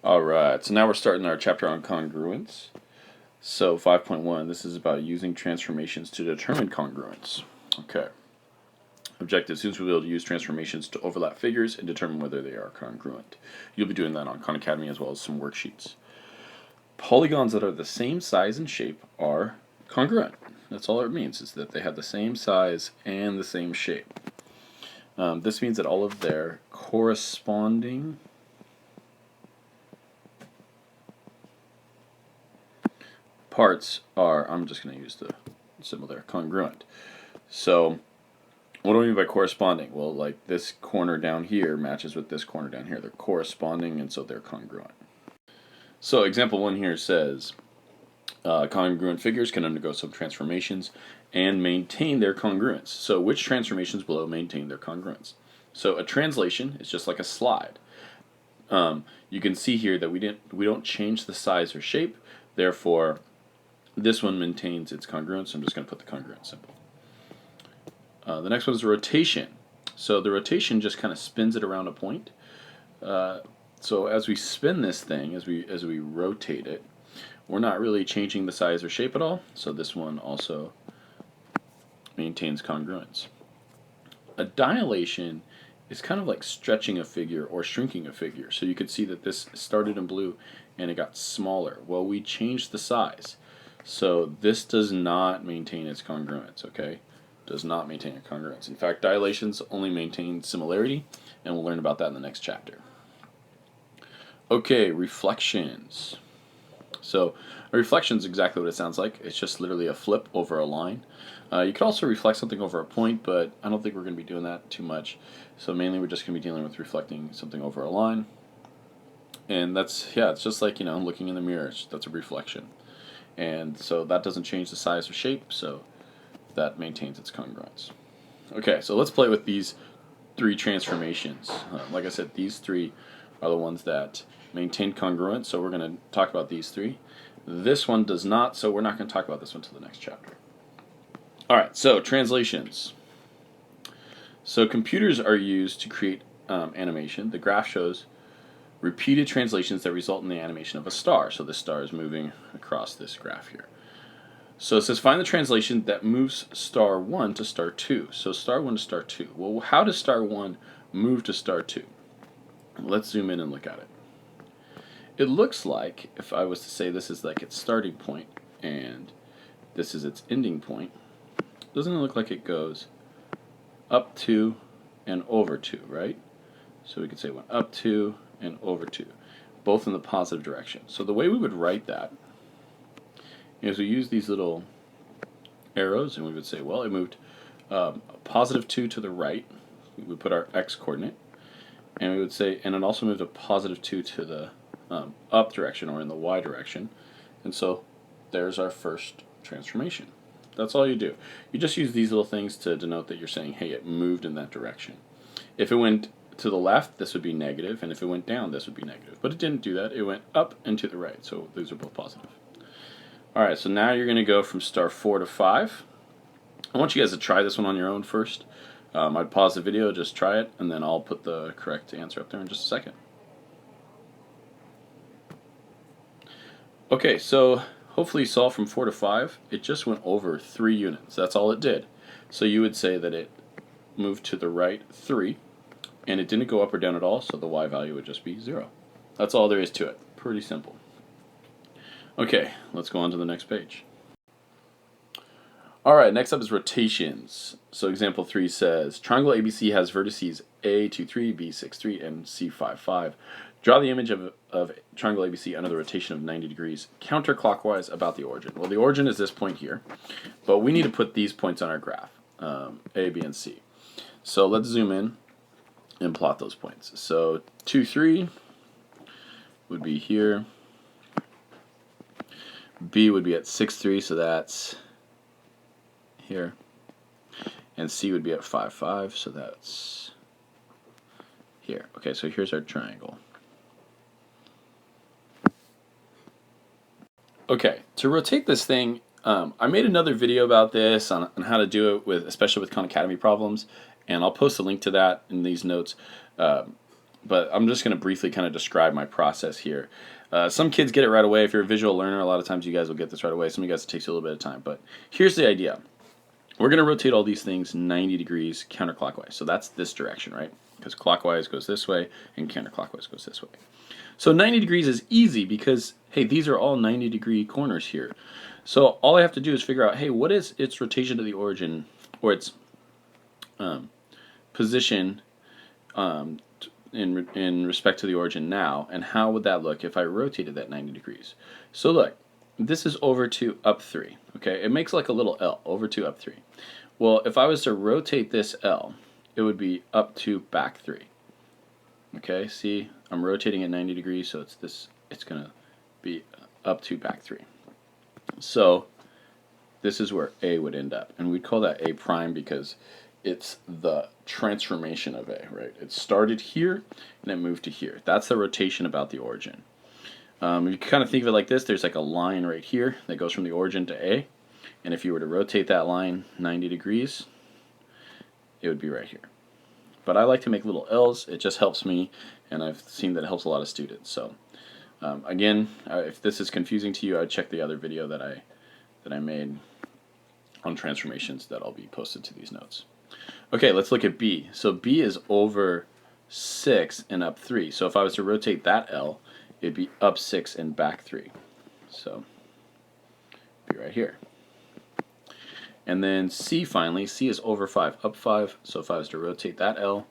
Alright, so now we're starting our chapter on congruence. So 5.1, this is about using transformations to determine congruence. Okay. Objective, students will be able to use transformations to overlap figures and determine whether they are congruent. You'll be doing that on Khan Academy as well as some worksheets. Polygons that are the same size and shape are congruent. That's all it means, is that they have the same size and the same shape. This means that all of their corresponding parts are, I'm just going to use the symbol there, congruent. So what do I mean by corresponding? Well, like this corner down here matches with this corner down here. They're corresponding, and so they're congruent. So example 1 here says, congruent figures can undergo some transformations and maintain their congruence. So which transformations below maintain their congruence? So a translation is just like a slide. You can see here that we don't change the size or shape, therefore this one maintains its congruence. I'm just going to put the congruent symbol. The next one is rotation. So the rotation just kind of spins it around a point. So as we spin this thing, as we rotate it, we're not really changing the size or shape at all. So this one also maintains congruence. A dilation is kind of like stretching a figure or shrinking a figure. So you could see that this started in blue and it got smaller. Well, we changed the size. So this does not maintain its congruence, okay? Does not maintain a congruence. In fact, dilations only maintain similarity, and we'll learn about that in the next chapter. Okay, reflections. So a reflection is exactly what it sounds like. It's just literally a flip over a line. You could also reflect something over a point, but I don't think we're going to be doing that too much. So mainly we're just going to be dealing with reflecting something over a line. And that's, yeah, it's just like, looking in the mirror. That's a reflection. And so that doesn't change the size or shape, so that maintains its congruence. Okay, so let's play with these 3 transformations. Like I said, these 3 are the ones that maintain congruence, so we're going to talk about these 3. This one does not, so we're not going to talk about this one until the next chapter. Alright, so translations. So computers are used to create animation. The graph shows repeated translations that result in the animation of a star. So this star is moving across this graph here. So it says find the translation that moves star 1 to star 2. So star 1 to star 2. Well, how does star 1 move to star 2? Let's zoom in and look at it. It looks like, if I was to say this is like its starting point and this is its ending point, doesn't it look like it goes up 2 and over 2, right? So we could say it went up 2 and over 2, both in the positive direction. So the way we would write that is we use these little arrows, and we would say, well, it moved positive 2 to the right. We would put our x coordinate, and we would say, and it also moved a positive 2 to the up direction, or in the y direction. And so there's our first transformation. That's all you do. You just use these little things to denote that you're saying, hey, it moved in that direction. If it went to the left, this would be negative, and if it went down, this would be negative. But it didn't do that. It went up and to the right, so these are both positive. Alright, so now you're going to go from star 4 to 5. I want you guys to try this one on your own first. I'd pause the video, just try it, and then I'll put the correct answer up there in just a second. Okay, so hopefully you saw from 4 to 5, it just went over 3 units. That's all it did. So you would say that it moved to the right 3, and it didn't go up or down at all, so the y value would just be 0. That's all there is to it. Pretty simple. Okay, let's go on to the next page. Alright, next up is rotations. So example 3 says, triangle ABC has vertices A23, B63, and C55. Draw the image of triangle ABC under the rotation of 90 degrees counterclockwise about the origin. Well, the origin is this point here, but we need to put these points on our graph, A, B, and C. So let's zoom in and plot those points. So 2, 3 would be here. B would be at 6, 3, so that's here. And C would be at 5, 5, so that's here. Okay, so here's our triangle. Okay, to rotate this thing, I made another video about this on how to do it, especially with Khan Academy problems, and I'll post a link to that in these notes. but I'm just going to briefly kind of describe my process here. Some kids get it right away. If you're a visual learner, a lot of times you guys will get this right away. Some of you guys, it takes you a little bit of time. But here's the idea. We're going to rotate all these things 90 degrees counterclockwise. So that's this direction, right? Because clockwise goes this way and counterclockwise goes this way. So 90 degrees is easy because, hey, these are all 90-degree corners here. So all I have to do is figure out, hey, what is its rotation to the origin, or its position in respect to the origin now, and how would that look if I rotated that 90 degrees? So look, this is over 2 up 3. Okay, it makes like a little L, over 2 up 3. Well, if I was to rotate this L, it would be up 2 back 3. Okay, see, I'm rotating at 90 degrees, so it's gonna be up 2 back 3. So this is where A would end up, and we'd call that A prime because it's the transformation of A, right? It started here and it moved to here. That's the rotation about the origin. You can kind of think of it like this. There's like a line right here that goes from the origin to A, and if you were to rotate that line 90 degrees, it would be right here. But I like to make little L's. It just helps me, and I've seen that it helps a lot of students. So again, if this is confusing to you, I would check the other video that I made on transformations that I'll be posted to these notes. Okay, let's look at B. So B is over 6 and up 3. So if I was to rotate that L, it'd be up 6 and back 3. So be right here. And then C finally, C is over 5, up 5. So if I was to rotate that L,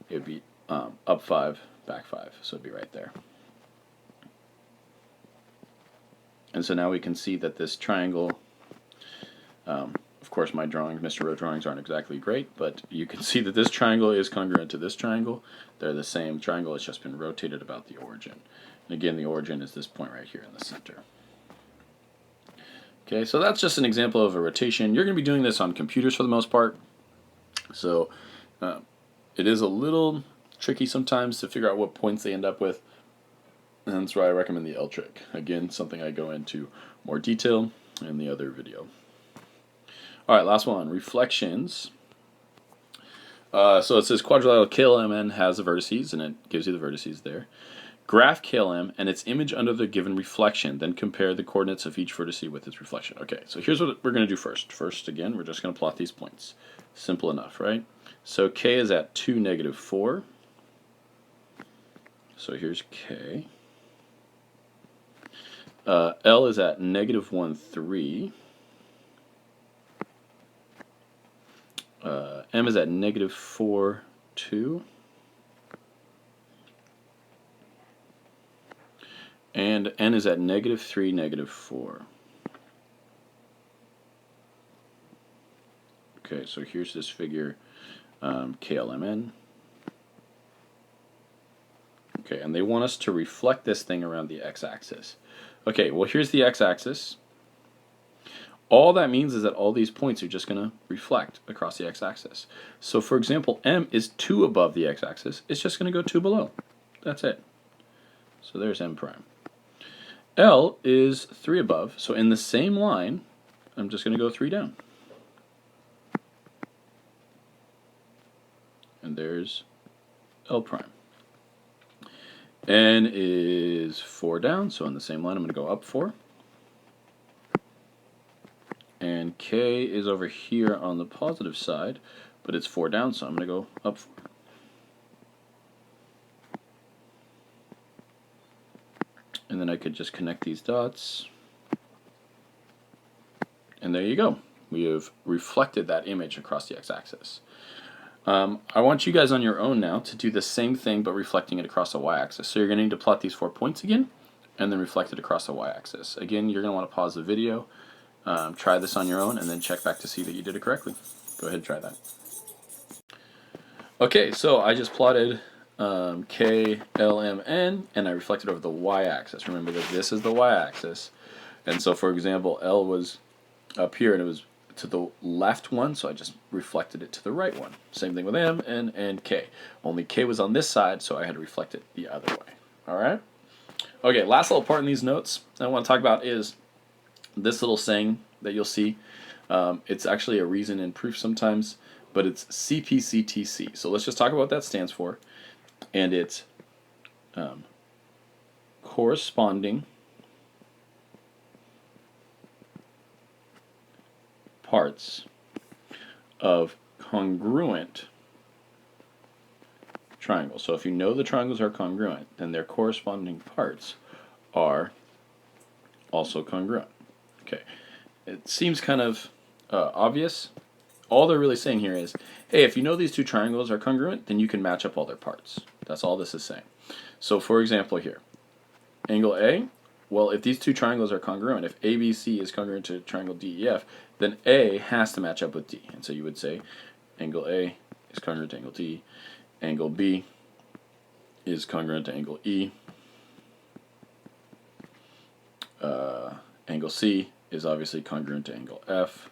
it would be up 5, back 5. So it'd be right there. And so now we can see that this triangle, of course my drawings, Mr. Rowe drawings aren't exactly great, but you can see that this triangle is congruent to this triangle. They're the same triangle, it's just been rotated about the origin. And again, the origin is this point right here in the center. Okay, so that's just an example of a rotation. You're going to be doing this on computers for the most part. So it is a little tricky sometimes to figure out what points they end up with. And that's why I recommend the L trick. Again, something I go into more detail in the other video. All right, last one, reflections. So it says quadrilateral KLMN has the vertices, and it gives you the vertices there. Graph KLM and its image under the given reflection, then compare the coordinates of each vertice with its reflection. Okay, so here's what we're going to do first. First, again, we're just going to plot these points. Simple enough, right? So K is at 2, -4. So here's K. L is at -1, 3. M is at -4, 2. And N is at -3, -4. Okay, so here's this figure, KLMN. Okay, and they want us to reflect this thing around the x-axis. Okay, well here's the x-axis. All that means is that all these points are just going to reflect across the x-axis. So for example, M is 2 above the x-axis. It's just going to go 2 below. That's it. So there's M prime. L is 3 above, so in the same line, I'm just going to go 3 down. And there's L prime. N is 4 down, so in the same line I'm going to go up 4. And K is over here on the positive side, but it's 4 down, so I'm going to go up 4. And then I could just connect these dots. And there you go. We have reflected that image across the x-axis. I want you guys on your own now to do the same thing but reflecting it across the y-axis. So you're going to need to plot these 4 points again and then reflect it across the y-axis. Again, you're going to want to pause the video, try this on your own, and then check back to see that you did it correctly. Go ahead and try that. Okay, so I just plotted K, L, M, N, and I reflected over the y-axis. Remember that this is the y-axis. And so, for example, L was up here and it was to the left one, so I just reflected it to the right one. Same thing with M, N, and K. Only K was on this side, so I had to reflect it the other way. Alright? Okay, last little part in these notes I want to talk about is this little saying that you'll see. It's actually a reason in proof sometimes, but it's CPCTC. So let's just talk about what that stands for. And it's corresponding parts of congruent triangles. So if you know the triangles are congruent, then their corresponding parts are also congruent. Okay, it seems kind of obvious. All they're really saying here is, hey, if you know these two triangles are congruent, then you can match up all their parts. That's all this is saying. So for example here, angle A, well, if these two triangles are congruent, if ABC is congruent to triangle DEF, then A has to match up with D. And so you would say angle A is congruent to angle D, angle B is congruent to angle E, angle C is obviously congruent to angle F.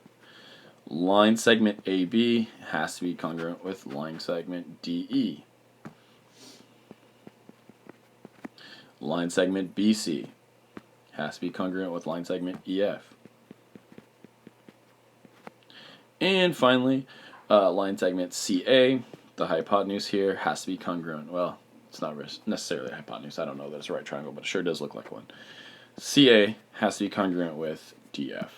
Line segment AB has to be congruent with line segment DE. Line segment BC has to be congruent with line segment EF. And finally, line segment CA, the hypotenuse here, has to be congruent. Well, it's not necessarily a hypotenuse. I don't know that it's a right triangle, but it sure does look like one. CA has to be congruent with DF.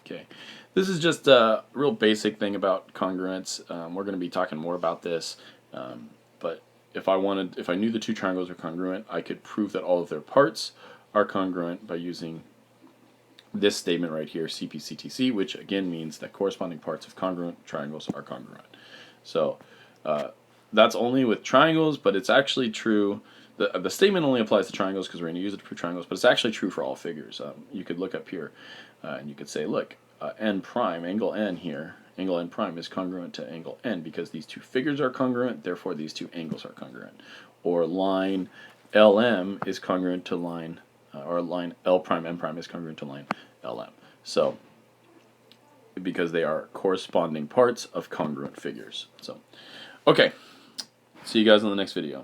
Okay, this is just a real basic thing about congruence. We're going to be talking more about this, but if I knew the two triangles are congruent, I could prove that all of their parts are congruent by using this statement right here, CPCTC, which again means that corresponding parts of congruent triangles are congruent. So that's only with triangles, but it's actually true. The statement only applies to triangles because we're going to use it to prove triangles, but it's actually true for all figures. You could look up here and you could say, look, n prime, angle n here, angle n prime is congruent to angle n because these two figures are congruent, therefore these two angles are congruent. Or line LM is congruent to line, or line L prime n prime is congruent to line LM. So, because they are corresponding parts of congruent figures. So, okay, see you guys in the next video.